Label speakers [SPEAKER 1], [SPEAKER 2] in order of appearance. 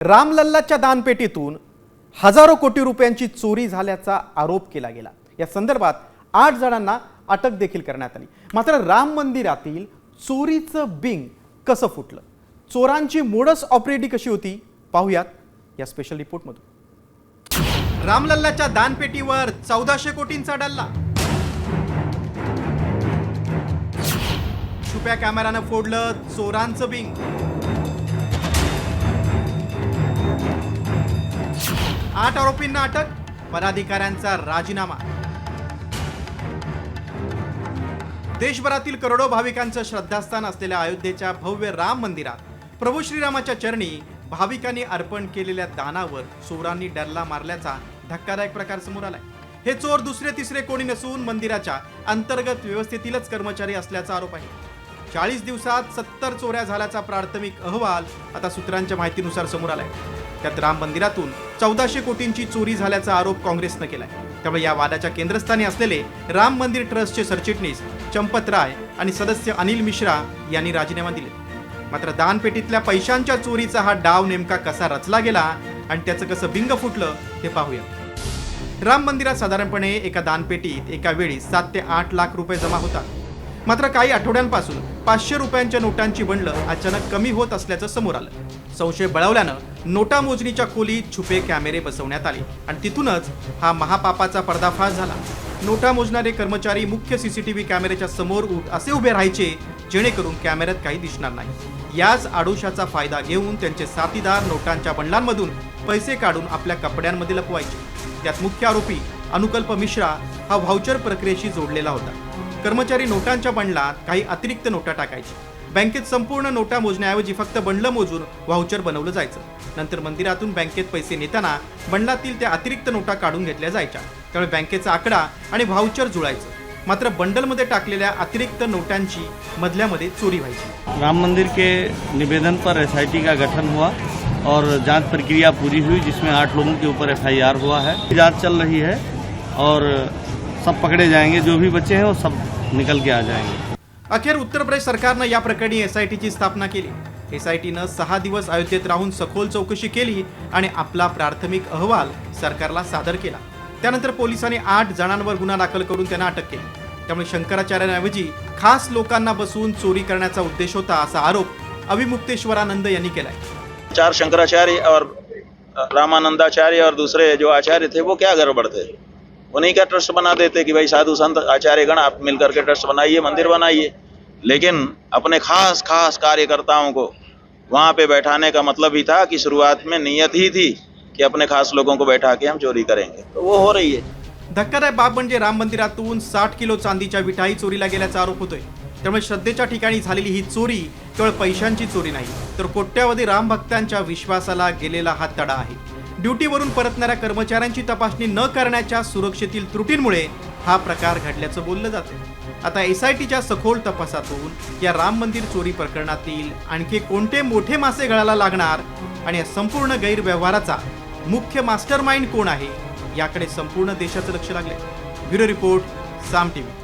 [SPEAKER 1] रामलल्लाच्या दानपेटीतून हजारो कोटी रुपयांची चोरी झाल्याचा आरोप केला गेला। या संदर्भात 8 जणांना अटक देखील करण्यात आली। मात्र राम मंदिरातील चोरीचं बिंग कसं फुटलं, चोरांची मोडस ऑपरेटी कशी होती, पाहूयात या स्पेशल रिपोर्टमधून। रामलल्लाच्या दानपेटीवर 1400 कोटींचा डल्ला। छुप्या कॅमेरानं फोडलं चोरांचं बिंग। 8 आरोपींना अटक, पदाधिकाऱ्यांचा राजीनामा। देशभरातील करोडो भाविकांचं श्रद्धास्थान असलेल्या अयोध्येच्या भव्य राम मंदिरात प्रभू श्रीरामाच्या चरणी भाविकांनी अर्पण केलेल्या दानावर चोरांनी डल्ला मारल्याचा धक्कादायक प्रकार समोर आलाय। हे चोर दुसरे तिसरे कोणी नसून मंदिराच्या अंतर्गत व्यवस्थेतीलच कर्मचारी असल्याचा आरोप आहे। 40 दिवसात 70 चोऱ्या झाल्याचा प्राथमिक अहवाल आता सूत्रांच्या माहितीनुसार समोर आलाय। त्यात राम मंदिरातून 1400 कोटींची चोरी झाल्याचा आरोप काँग्रेसनं केलाय। त्यामुळे या वादाच्या केंद्रस्थानी असलेले राम मंदिर ट्रस्टचे सरचिटणीस चंपत राय आणि सदस्य अनिल मिश्रा यांनी राजीनामा दिले। मात्र दानपेटीतल्या पैशांच्या चोरीचा हा डाव नेमका कसा रचला गेला आणि त्याचं कसं बिंग फुटलं ते पाहूया। राम मंदिरात साधारणपणे एका दानपेटीत एका वेळी 7 ते 8 लाख रुपये जमा होतात। मात्र काही आठवड्यांपासून 500 रुपयांच्या नोटांची बंडलं अचानक कमी होत असल्याचं समोर आलं। संशय बळावल्यानं नोटा मोजणीच्या खोलीत छुपे कॅमेरे बसवण्यात आले आणि तिथूनच हा महापापाचा पर्दाफाश झाला। नोटा मोजणारे कर्मचारी मुख्य सीसीटीव्ही कॅमेऱ्याच्या समोर असे उभे राहायचे जेणेकरून कॅमेऱ्यात काही दिसणार नाही। याच आडोशाचा फायदा घेऊन त्यांचे साथीदार नोटांच्या बंडलांमधून पैसे काढून आपल्या कपड्यांमध्ये लपवायचे। त्यात मुख्य आरोपी अनुकल्प मिश्रा हा व्हाउचर प्रक्रियेशी जोडलेला होता। कर्मचारी नोटांच्या बंडलात काही अतिरिक्त नोटा टाकायचे। बँकेत संपूर्ण नोटा मोजण्याऐवजी फक्त बंडलं मोजून व्हाउचर बनवलं जायचं। नंतर मंदिरातून बँकेत पैसे नेताना बंडलातील त्या अतिरिक्त नोटा काढून घेतल्या जायच्या। त्यामुळे बँकेचा आकडा आणि व्हाउचर जुळायचं। मात्र बंडलमध्ये टाकलेल्या अतिरिक्त नोटांची मधल्यामध्ये चोरी व्हायची।
[SPEAKER 2] राम मंदिर के निवेदन पर एसआईटी का गठन हुआ और जांच प्रक्रिया पूरी हुई, जिसमें 8 लोगों के ऊपर एफआईआर हुआ है। जांच चल रही है और सब पकड़े जाएंगे, जो भी बच्चे हैं वो सब निकल के आ जाएंगे।
[SPEAKER 1] अखेर उत्तर प्रदेश सरकारनं या प्रकरणी एसआयटीची स्थापना केली। एसआयटीनं 6 दिवस अयोध्येत राहून सखोल चौकशी केली आणि आपला प्राथमिक अहवाल सरकारला सादर केला। त्यानंतर पोलिसांनी 8 जणांवर गुन्हा दाखल करून त्यांना अटक केली। त्यामुळे शंकराचार्यांऐवजी खास लोकांना बसवून चोरी करण्याचा उद्देश होता असा आरोप अभिमुक्तेश्वरानंद यांनी केलाय।
[SPEAKER 3] 4 शंकराचार्य और रामानंदाचार्य और दूसरे जो आचार्य थे वो क्या गड़बड़ थे? उन्हीं का ट्रस्ट बना देते कि भाई साधु संत आचार्य गण आप मिलकर के ट्रस्ट बनाइए, मंदिर बनाइए। लेकिन अपने खास कार्यकर्ताओं को वहाँ पे बैठाने का मतलब ही था कि शुरुआत में नियत ही थी कि अपने खास लोगों को बैठा के हम चोरी करेंगे, तो वो हो रही है।
[SPEAKER 1] धक्कादायक बाब म्हणजे राम मंदिरातून 60 किलो चांदीच्या विठाई चोरीला गेल्याचा आरोप होतोय। त्यामुळे श्रद्धेच्या ठिकाणी झालेली ही चोरी केवळ पैशांची चोरी नाही, तर कोट्यावधी राम भक्तांच्या विश्वासाला गेलेला हा तडा आहे। ड्युटीवरून परतणाऱ्या कर्मचाऱ्यांची तपासणी न करण्याच्या सुरक्षेतील त्रुटींमुळे हा प्रकार घडल्याचं बोललं जातं। आता एसआयटीच्या सखोल तपासातून या राम मंदिर चोरी प्रकरणातील आणखी कोणते मोठे मासे गळाला लागणार आणि या संपूर्ण गैरव्यवहाराचा मुख्य मास्टरमाइंड कोण आहे याकडे संपूर्ण देशाचं लक्ष लागलंय। ब्युरो रिपोर्ट, साम टीव्ही।